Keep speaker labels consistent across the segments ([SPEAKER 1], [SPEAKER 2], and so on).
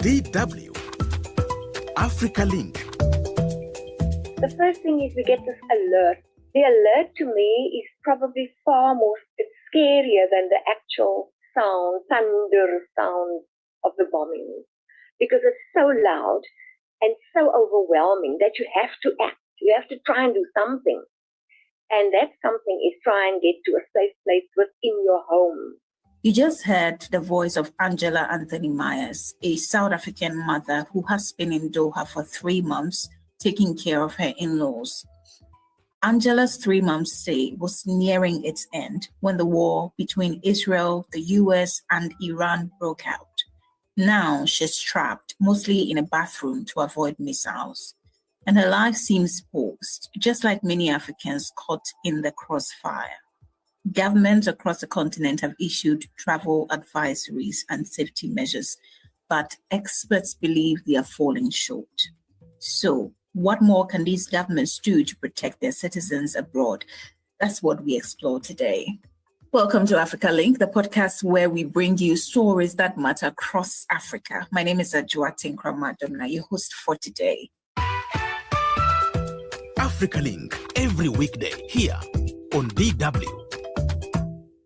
[SPEAKER 1] DW Africa Link.
[SPEAKER 2] The first thing is we get this alert. The alert to me is probably far more scarier than the actual sound, thunder sound of the bombing, because it's so loud and so overwhelming that you have to act. You have to try and do something. And that something is try and get to a safe place within your home.
[SPEAKER 3] You just heard the voice of Angela Anthony Myers, a South African mother who has been in Doha for 3 months taking care of her in-laws. Angela's 3-month stay was nearing its end when the war between Israel, the US, and Iran broke out. Now she's trapped, mostly in a bathroom to avoid missiles. And her life seems paused, just like many Africans caught in the crossfire. Governments across the continent have issued travel advisories and safety measures, but experts believe they are falling short. So, what more can these governments do to protect their citizens abroad? That's what we explore today. Welcome to Africa Link, the podcast where we bring you stories that matter across Africa. My name is Ajua Tinkramadona, your host for today.
[SPEAKER 1] Africa Link, every weekday here on DW.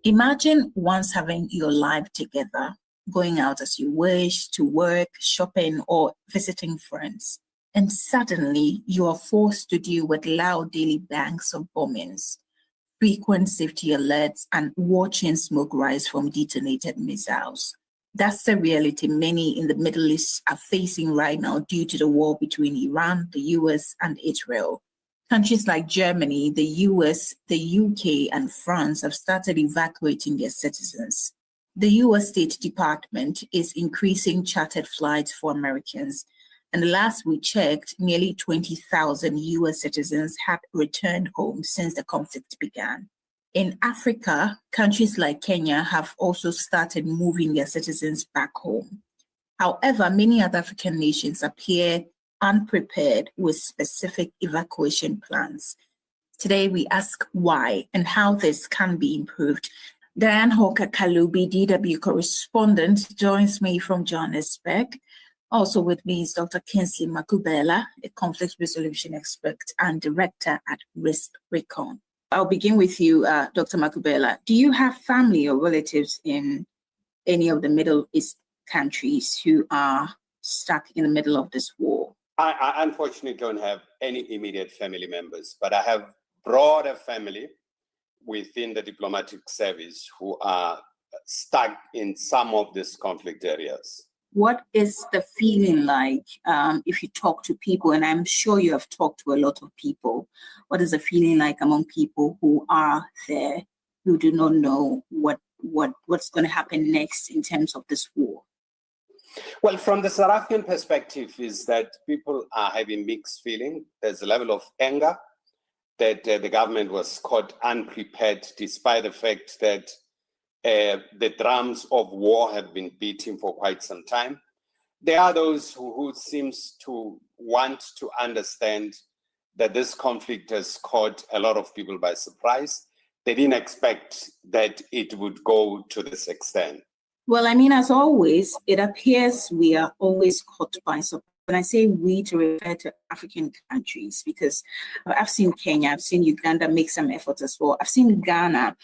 [SPEAKER 3] Imagine once having your life together, going out as you wish, to work, shopping, or visiting friends. And suddenly you are forced to deal with loud daily bangs of bombings, frequent safety alerts, and watching smoke rise from detonated missiles. That's the reality many in the Middle East are facing right now due to the war between Iran, the US, and Israel. Countries like Germany, the US, the UK, and France have started evacuating their citizens. The US State Department is increasing chartered flights for Americans. And last we checked, nearly 20,000 US citizens had returned home since the conflict began. In Africa, countries like Kenya have also started moving their citizens back home. However, many other African nations appear unprepared with specific evacuation plans. Today, we ask why and how this can be improved. Diane Hawker-Kalubi, DW correspondent, joins me from Johannesburg. Also with me is Dr. Kingsley Makubela, a conflict resolution expert and director at Risk Recon. I'll begin with you, Dr. Makubela. Do you have family or relatives in any of the Middle East countries who are stuck in the middle of this war?
[SPEAKER 4] I unfortunately don't have any immediate family members, but I have broader family within the diplomatic service who are stuck in some of these conflict areas.
[SPEAKER 3] What is the feeling like if you talk to people, and I'm sure you have talked to a lot of people, what is the feeling like among people who are there, who do not know what's going to happen next in terms of this war?
[SPEAKER 4] Well, from the South African perspective is that people are having mixed feeling. There's a level of anger that the government was caught unprepared, despite the fact that the drums of war have been beating for quite some time. There are those who seems to want to understand that this conflict has caught a lot of people by surprise. They didn't expect that it would go to this extent.
[SPEAKER 3] Well, I mean, as always, it appears we are always caught by surprise. When I say we, to refer to African countries, because I've seen Kenya, I've seen Uganda make some efforts as well. I've seen Ghana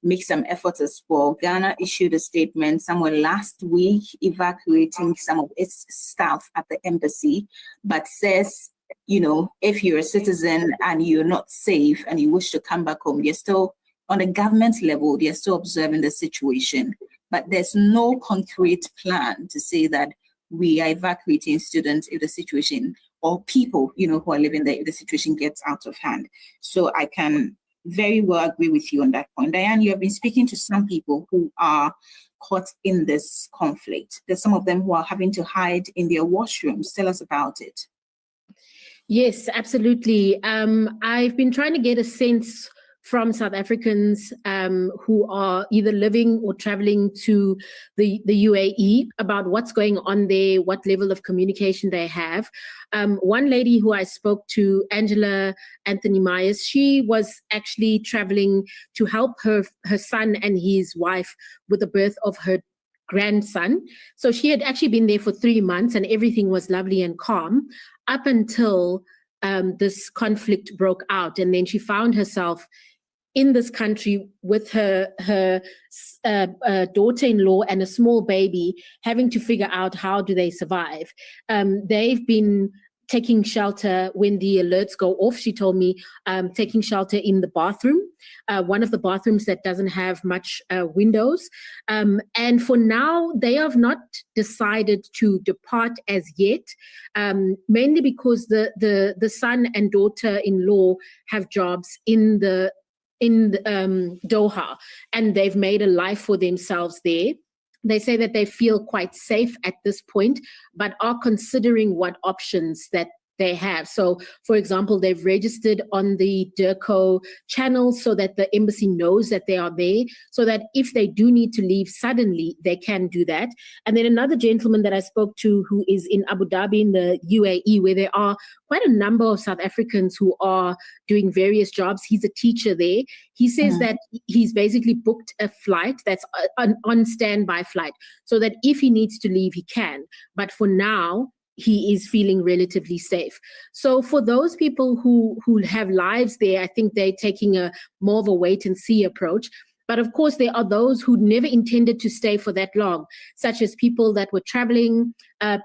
[SPEAKER 3] make some efforts as well. Ghana issued a statement somewhere last week evacuating some of its staff at the embassy, but says, you know, if you're a citizen and you're not safe and you wish to come back home, you're still, on a government level, they're still observing the situation. But there's no concrete plan to say that we are evacuating students if the situation, or people, you know, who are living there if the situation gets out of hand. So I can very well agree with you on that point. Diane, you have been speaking to some people who are caught in this conflict. There's some of them who are having to hide in their washrooms. Tell us about it.
[SPEAKER 5] Yes, absolutely. I've been trying to get a sense from South Africans who are either living or traveling to the UAE about what's going on there, what level of communication they have. One lady who I spoke to, Angela Anthony Myers, she was actually traveling to help her son and his wife with the birth of grandson. So she had actually been there for 3 months and everything was lovely and calm up until this conflict broke out. And then she found herself in this country with her daughter-in-law and a small baby, having to figure out how do they survive. They've been taking shelter when the alerts go off. She told me taking shelter in the bathroom, one of the bathrooms that doesn't have much windows. And for now, they have not decided to depart as yet, mainly because the son and daughter-in-law have jobs in Doha, and they've made a life for themselves there. They say that they feel quite safe at this point, but are considering what options that they have. So, for example, they've registered on the DIRCO channel so that the embassy knows that they are there, so that if they do need to leave suddenly, they can do that. And then another gentleman that I spoke to who is in Abu Dhabi in the UAE, where there are quite a number of South Africans who are doing various jobs. He's a teacher there. He says that he's basically booked a flight that's on standby flight, so that if he needs to leave, he can. But for now, he is feeling relatively safe. So for those people who have lives there, I think they're taking a more of a wait and see approach. But of course, there are those who never intended to stay for that long, such as people that were traveling,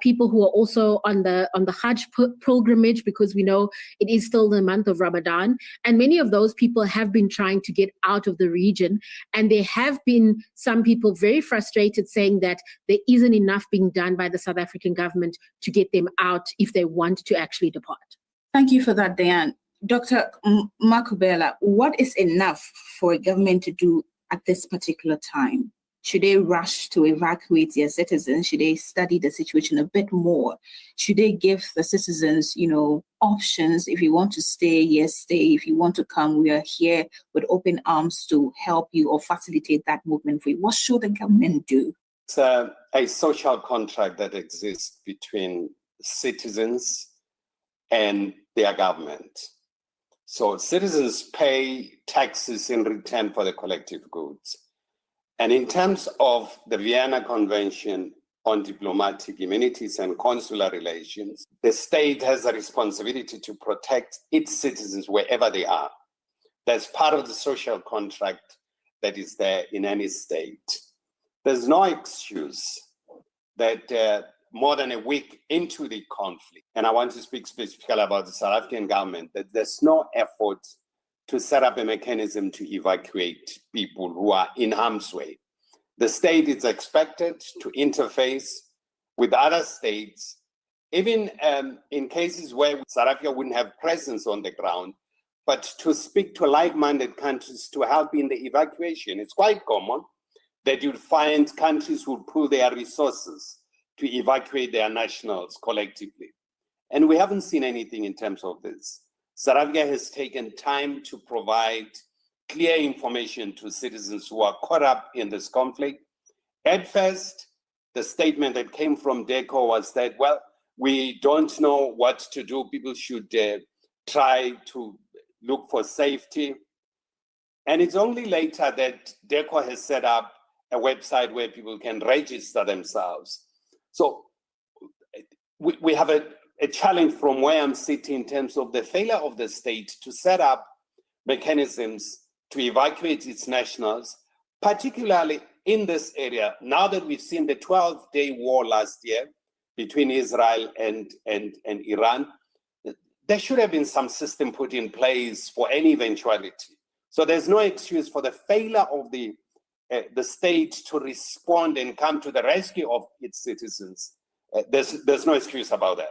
[SPEAKER 5] people who are also on the Hajj pilgrimage, because we know it is still the month of Ramadan. And many of those people have been trying to get out of the region. And there have been some people very frustrated saying that there isn't enough being done by the South African government to get them out if they want to actually depart.
[SPEAKER 3] Thank you for that, Diane. Dr. Makubela, what is enough for a government to do at this particular time? Should they rush to evacuate their citizens? Should they study the situation a bit more? Should they give the citizens, options? If you want to stay, yes, stay. If you want to come, we are here with open arms to help you or facilitate that movement for you. What should the government do?
[SPEAKER 4] It's a social contract that exists between citizens and their government. So citizens pay taxes in return for the collective goods. And in terms of the Vienna Convention on Diplomatic Immunities and Consular Relations, the state has a responsibility to protect its citizens wherever they are. That's part of the social contract that is there in any state. There's no excuse that more than a week into the conflict, and I want to speak specifically about the South African government, that there's no effort to set up a mechanism to evacuate people who are in harm's way. The state is expected to interface with other states, even in cases where South Africa wouldn't have presence on the ground, but to speak to like-minded countries to help in the evacuation. It's quite common that you'd find countries would pool their resources to evacuate their nationals collectively. And we haven't seen anything in terms of this. South Africa has taken time to provide clear information to citizens who are caught up in this conflict. At first, the statement that came from DIRCO was that, well, we don't know what to do. People should try to look for safety. And it's only later that DIRCO has set up a website where people can register themselves. So we have a challenge from where I'm sitting in terms of the failure of the state to set up mechanisms to evacuate its nationals, particularly in this area. Now that we've seen the 12-day war last year between Israel and Iran, there should have been some system put in place for any eventuality. So there's no excuse for the failure of the state to respond and come to the rescue of its citizens. There's no excuse about that.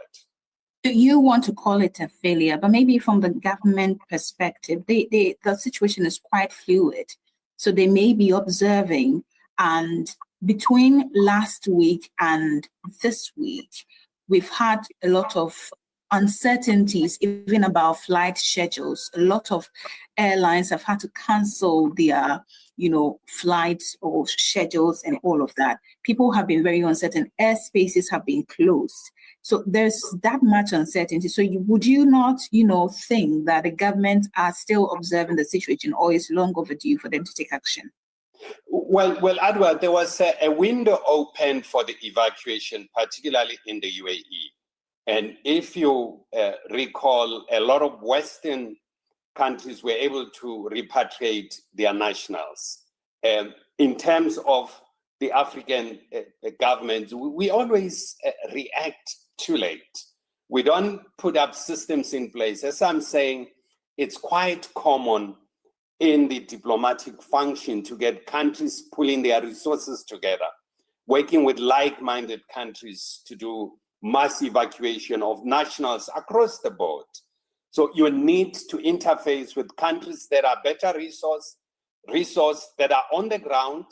[SPEAKER 3] Do you want to call it a failure? But maybe from the government perspective, the situation is quite fluid. So they may be observing, and between last week and this week, we've had a lot of uncertainties, even about flight schedules. A lot of airlines have had to cancel their, flights or schedules and all of that. People have been very uncertain. Airspaces have been closed. So there's that much uncertainty. So would you not, think that the government are still observing the situation, or is long overdue for them to take action?
[SPEAKER 4] Well, Adwa, there was a window open for the evacuation, particularly in the UAE. And if you recall, a lot of Western countries were able to repatriate their nationals. In terms of the African governments, we always react too late. We don't put up systems in place. As I'm saying, it's quite common in the diplomatic function to get countries pulling their resources together, working with like-minded countries to do mass evacuation of nationals across the board. So you need to interface with countries that are better resource that are on the ground,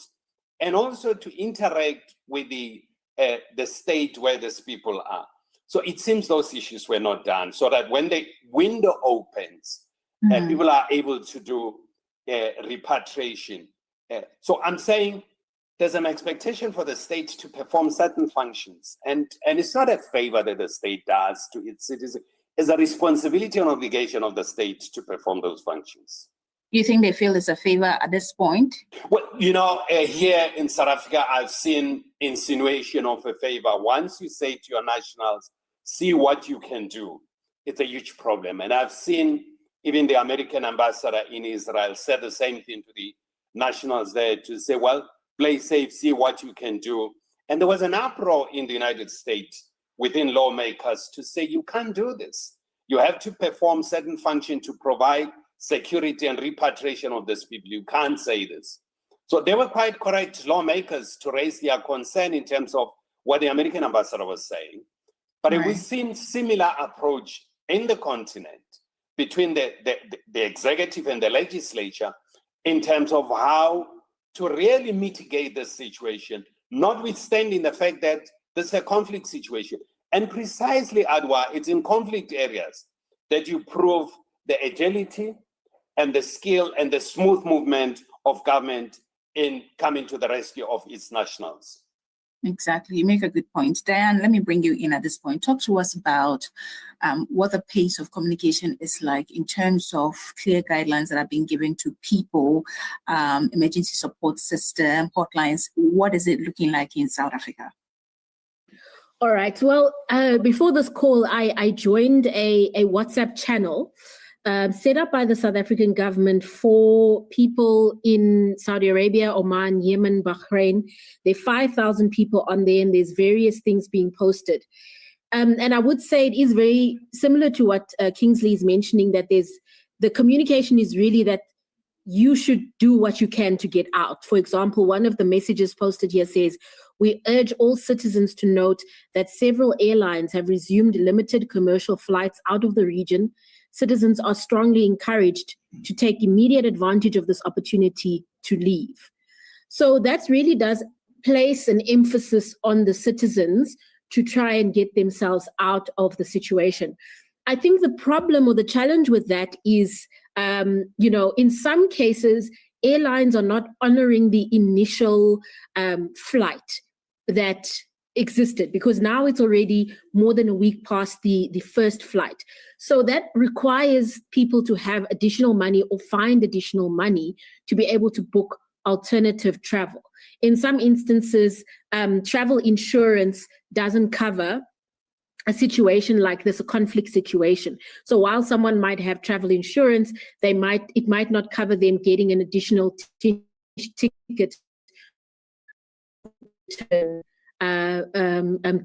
[SPEAKER 4] and also to interact with the state where these people are. So it seems those issues were not done, so that when the window opens, people are able to do repatriation. So I'm saying there's an expectation for the state to perform certain functions, and it's not a favor that the state does to its citizens. It's a responsibility and obligation of the state to perform those functions.
[SPEAKER 3] You think they feel it's a favor at this point?
[SPEAKER 4] Well, here in South Africa, I've seen insinuation of a favor. Once you say to your nationals, see what you can do, it's a huge problem. And I've seen even the American ambassador in Israel said the same thing to the nationals there, to say, well, play safe, see what you can do. And there was an uproar in the United States within lawmakers to say, you can't do this. You have to perform certain function to provide security and repatriation of these people. You can't say this. So they were quite correct, lawmakers, to raise their concern in terms of what the American ambassador was saying. But we've seen similar approach in the continent between the executive and the legislature in terms of how to really mitigate the situation, notwithstanding the fact that this is a conflict situation. And precisely, Adwa, it's in conflict areas that you prove the agility and the skill and the smooth movement of government in coming to the rescue of its nationals.
[SPEAKER 3] Exactly. You make a good point. Diane, let me bring you in at this point. Talk to us about what the pace of communication is like in terms of clear guidelines that are being given to people, emergency support system, hotlines. What is it looking like in South Africa?
[SPEAKER 5] All right. Well, before this call, I joined a WhatsApp channel set up by the South African government for people in Saudi Arabia, Oman, Yemen, Bahrain. There are 5,000 people on there, and there's various things being posted. And I would say it is very similar to what Kingsley is mentioning, that the communication is really that you should do what you can to get out. For example, one of the messages posted here says, we urge all citizens to note that several airlines have resumed limited commercial flights out of the region. Citizens are strongly encouraged to take immediate advantage of this opportunity to leave. So that really does place an emphasis on the citizens to try and get themselves out of the situation. I think the problem or the challenge with that is, in some cases, airlines are not honoring the initial flight that existed, because now it's already more than a week past the first flight. So that requires people to have additional money or find additional money to be able to book alternative travel. In some instances, travel insurance doesn't cover a situation like this, a conflict situation. So while someone might have travel insurance, it might not cover them getting an additional ticket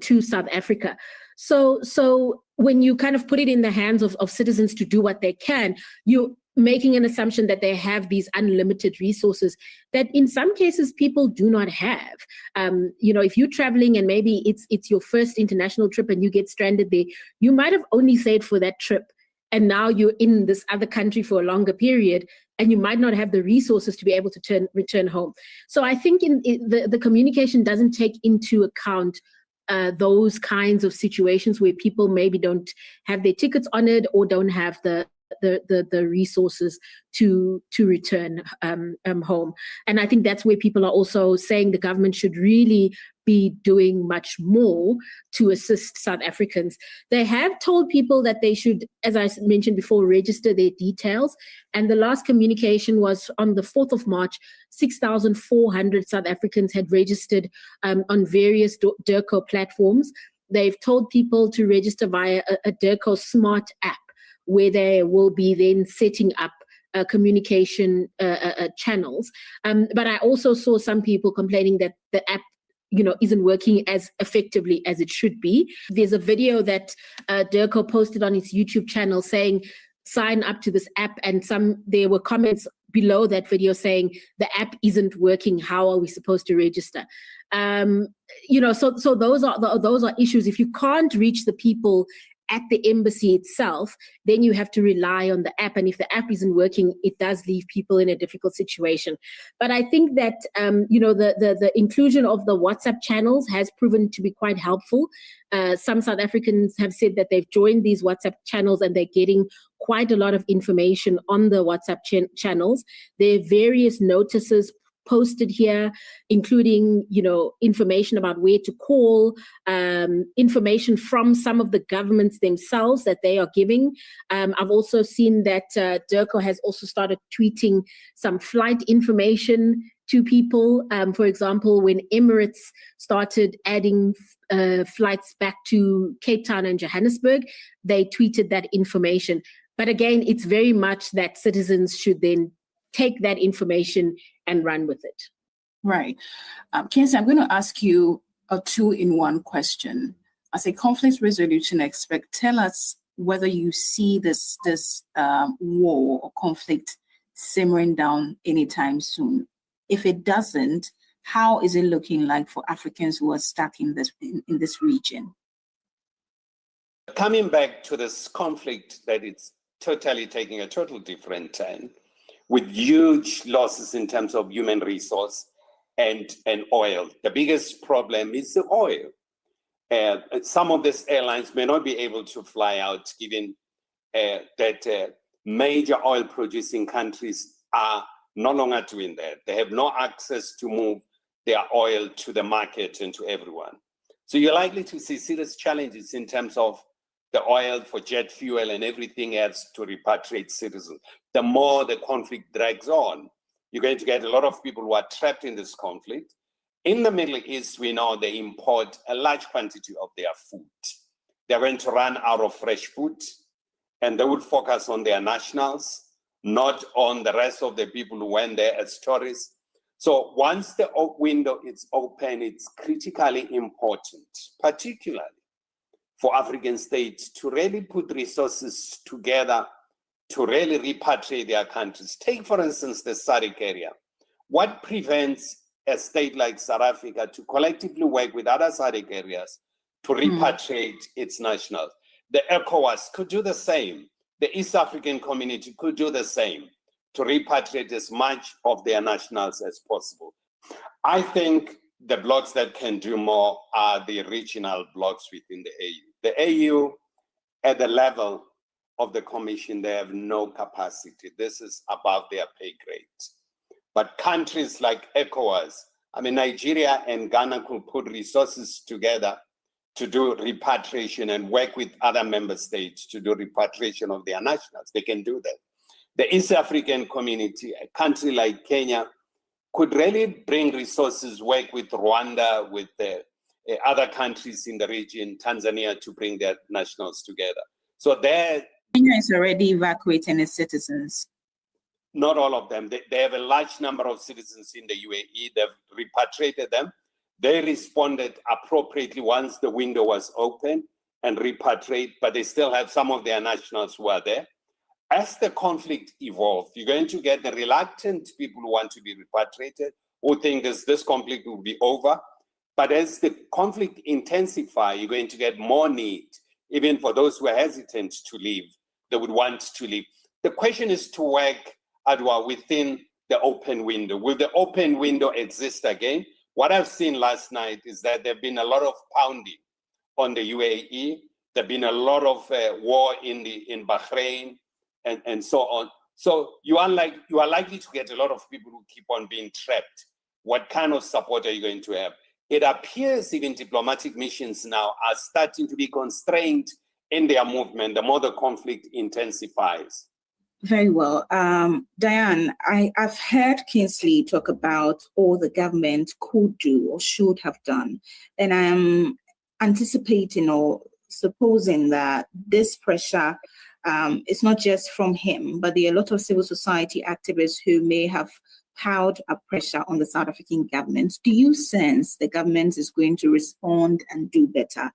[SPEAKER 5] to South Africa. So when you kind of put it in the hands of citizens to do what they can, you're making an assumption that they have these unlimited resources that in some cases people do not have. If you're traveling and maybe it's your first international trip and you get stranded there, you might have only stayed for that trip, and now you're in this other country for a longer period, and you might not have the resources to be able to return home. So I think the communication doesn't take into account those kinds of situations where people maybe don't have their tickets honored or don't have the the resources to return home. And I think that's where people are also saying the government should really be doing much more to assist South Africans. They have told people that they should, as I mentioned before, register their details. And the last communication was on the 4th of March, 6,400 South Africans had registered on various DIRCO platforms. They've told people to register via a DIRCO smart app, where they will be then setting up communication channels. But I also saw some people complaining that the app isn't working as effectively as it should be. There's a video that DIRCO posted on its YouTube channel saying, sign up to this app, and there were comments below that video saying the app isn't working. How are we supposed to register? So those are issues. If you can't reach the people at the embassy itself, then you have to rely on the app. And if the app isn't working, it does leave people in a difficult situation. But I think that, the inclusion of the WhatsApp channels has proven to be quite helpful. Some South Africans have said that they've joined these WhatsApp channels and they're getting quite a lot of information on the WhatsApp channels. There are various notices posted here, including, information about where to call, information from some of the governments themselves that they are giving. I've also seen that DIRCO has also started tweeting some flight information to people. For example, when Emirates started adding flights back to Cape Town and Johannesburg, they tweeted that information. But again, it's very much that citizens should then take that information and run with it.
[SPEAKER 3] Right. Kinsey, I'm going to ask you a two-in-one question. As a conflict resolution expert, tell us whether you see this war or conflict simmering down anytime soon. If it doesn't, how is it looking like for Africans who are stuck in this region?
[SPEAKER 4] Coming back to this conflict, that it's totally taking a total different turn, with huge losses in terms of human resource and oil. The biggest problem is the oil. Some of these airlines may not be able to fly out, given that major oil producing countries are no longer doing that. They have no access to move their oil to the market and to everyone. So you're likely to see serious challenges in terms of the oil for jet fuel and everything else to repatriate citizens. The more the conflict drags on, you're going to get a lot of people who are trapped in this conflict. In the Middle East, we know they import a large quantity of their food. They're going to run out of fresh food, and they would focus on their nationals, not on the rest of the people who went there as tourists. So once the window is open, it's critically important, particularly for African states, to really put resources together to really repatriate their countries. Take, for instance, the SADC area. What prevents a state like South Africa to collectively work with other SADC areas to repatriate its nationals? The ECOWAS could do the same. The East African community could do the same to repatriate as much of their nationals as possible. I think the blocs that can do more are the regional blocs within the AU. The AU, at the level of the Commission, they have no capacity. This is above their pay grade. But countries like ECOWAS, Nigeria and Ghana could put resources together to do repatriation and work with other member states to do repatriation of their nationals. They can do that. The East African community, a country like Kenya, could really bring resources, work with Rwanda, with the other countries in the region, Tanzania, to bring their nationals together. So there,
[SPEAKER 3] Kenya is already evacuating its citizens.
[SPEAKER 4] Not all of them. They have a large number of citizens in the UAE. They've repatriated them. They responded appropriately once the window was open and repatriate, but they still have some of their nationals who are there. As the conflict evolves, you're going to get the reluctant people who want to be repatriated, who think this conflict will be over. But as the conflict intensifies, you're going to get more need, even for those who are hesitant to leave, they would want to leave. The question is to work, Adwa, within the open window. Will the open window exist again? What I've seen last night is that there've been a lot of pounding on the UAE. There've been a lot of war in Bahrain and so on. So you are likely to get a lot of people who keep on being trapped. What kind of support are you going to have? It appears even diplomatic missions now are starting to be constrained in their movement the more the conflict intensifies.
[SPEAKER 3] Very well. Diane, I've heard Kingsley talk about all the government could do or should have done. And I'm anticipating or supposing that this pressure is not just from him, but there are a lot of civil society activists who may have piled up pressure on the South African government. Do you sense the government is going to respond and do better?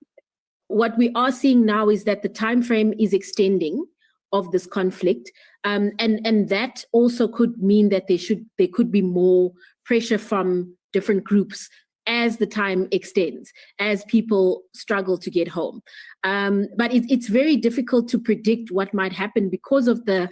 [SPEAKER 5] What we are seeing now is that the time frame is extending of this conflict, and that also could mean that there could be more pressure from different groups as the time extends, as people struggle to get home. But it's very difficult to predict what might happen because of the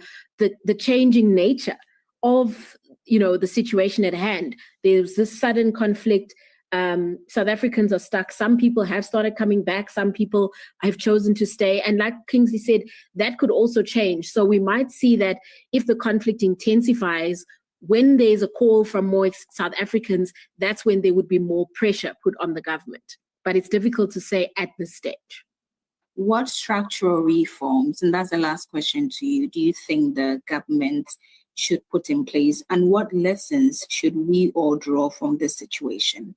[SPEAKER 5] changing nature of the situation at hand. There's this sudden conflict. South Africans are stuck. Some people have started coming back. Some people have chosen to stay. And like Kingsley said, that could also change. So we might see that if the conflict intensifies, when there's a call from more South Africans, that's when there would be more pressure put on the government. But it's difficult to say at this stage.
[SPEAKER 3] What structural reforms, and that's the last question to you, do you think the government should put in place? And what lessons should we all draw from this situation?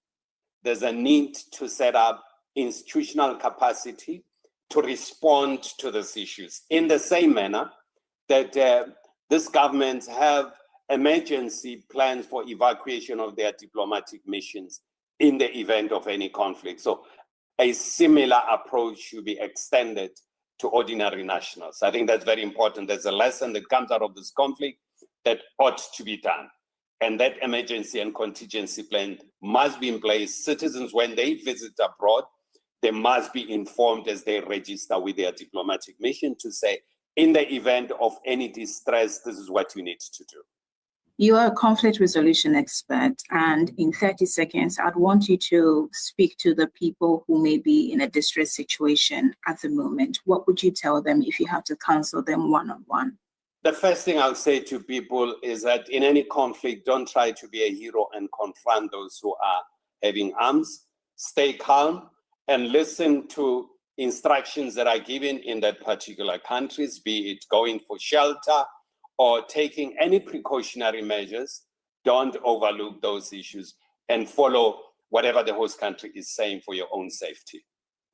[SPEAKER 4] There's a need to set up institutional capacity to respond to these issues in the same manner that this government have emergency plans for evacuation of their diplomatic missions in the event of any conflict. So a similar approach should be extended to ordinary nationals. I think that's very important. There's a lesson that comes out of this conflict that ought to be done. And that emergency and contingency plan must be in place. Citizens, when they visit abroad, they must be informed as they register with their diplomatic mission to say, in the event of any distress, this is what you need to do.
[SPEAKER 3] You are a conflict resolution expert, and in 30 seconds, I'd want you to speak to the people who may be in a distress situation at the moment. What would you tell them if you have to counsel them one-on-one?
[SPEAKER 4] The first thing I'll say to people is that in any conflict, don't try to be a hero and confront those who are having arms. Stay calm and listen to instructions that are given in that particular countries, be it going for shelter or taking any precautionary measures. Don't overlook those issues and follow whatever the host country is saying for your own safety.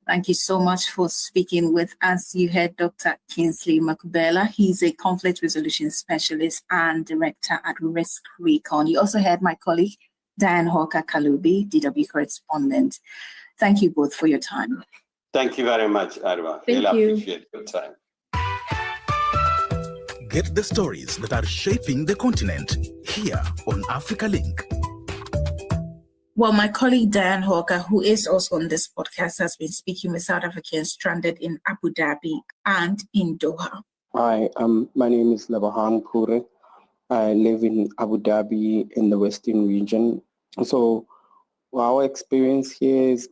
[SPEAKER 3] Thank you so much for speaking with us. You heard Dr. Kingsley Makubela. He's a conflict resolution specialist and director at Risk Recon. You also heard my colleague, Diane Hawker-Kalubi, DW correspondent. Thank you both for your time.
[SPEAKER 4] Thank you very much, Arwa.
[SPEAKER 5] Thank
[SPEAKER 4] Really
[SPEAKER 5] you.
[SPEAKER 4] appreciate your time.
[SPEAKER 1] Get the stories that are shaping the continent here on Africa Link.
[SPEAKER 3] Well, my colleague Diane Hawker, who is also on this podcast, has been speaking with South Africans stranded in Abu Dhabi and in Doha.
[SPEAKER 6] Hi, my name is Labahang Pure. I live in Abu Dhabi in the Western region. So our experience here has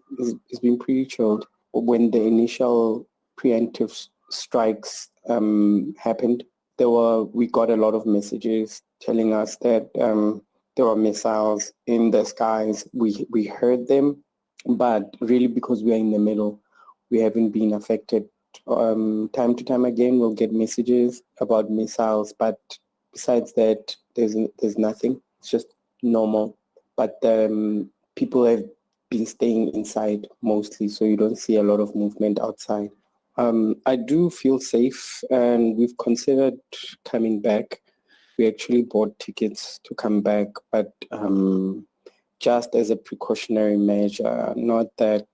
[SPEAKER 6] been pretty chilled. When the initial preemptive strikes happened, we got a lot of messages telling us that there were missiles in the skies. We heard them, but really because we are in the middle, we haven't been affected. Time to time again, we'll get messages about missiles, but besides that, there's nothing. It's just normal. But people have been staying inside mostly, so you don't see a lot of movement outside. I do feel safe, and we've considered coming back. We actually bought tickets to come back, but just as a precautionary measure, not that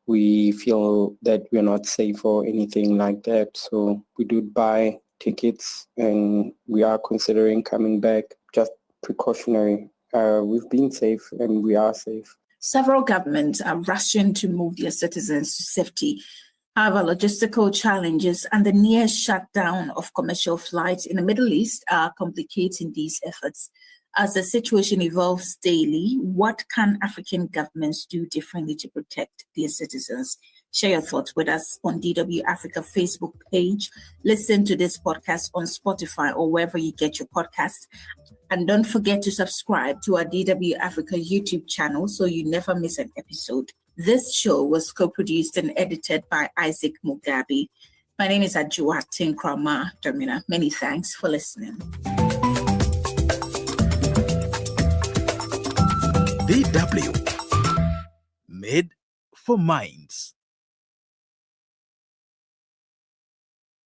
[SPEAKER 6] we feel that we're not safe or anything like that. So we do buy tickets, and we are considering coming back, just precautionary. We've been safe, and we are safe.
[SPEAKER 3] Several governments are rushing to move their citizens to safety. However, logistical challenges and the near shutdown of commercial flights in the Middle East are complicating these efforts. As the situation evolves daily, what can African governments do differently to protect their citizens? Share your thoughts with us on DW Africa Facebook page. Listen to this podcast on Spotify or wherever you get your podcasts. And don't forget to subscribe to our DW Africa YouTube channel so you never miss an episode. This show was co-produced and edited by Isaac Mugabe. My name is Ajua Tinkrama Domina. Many thanks for listening.
[SPEAKER 1] DW, made for minds.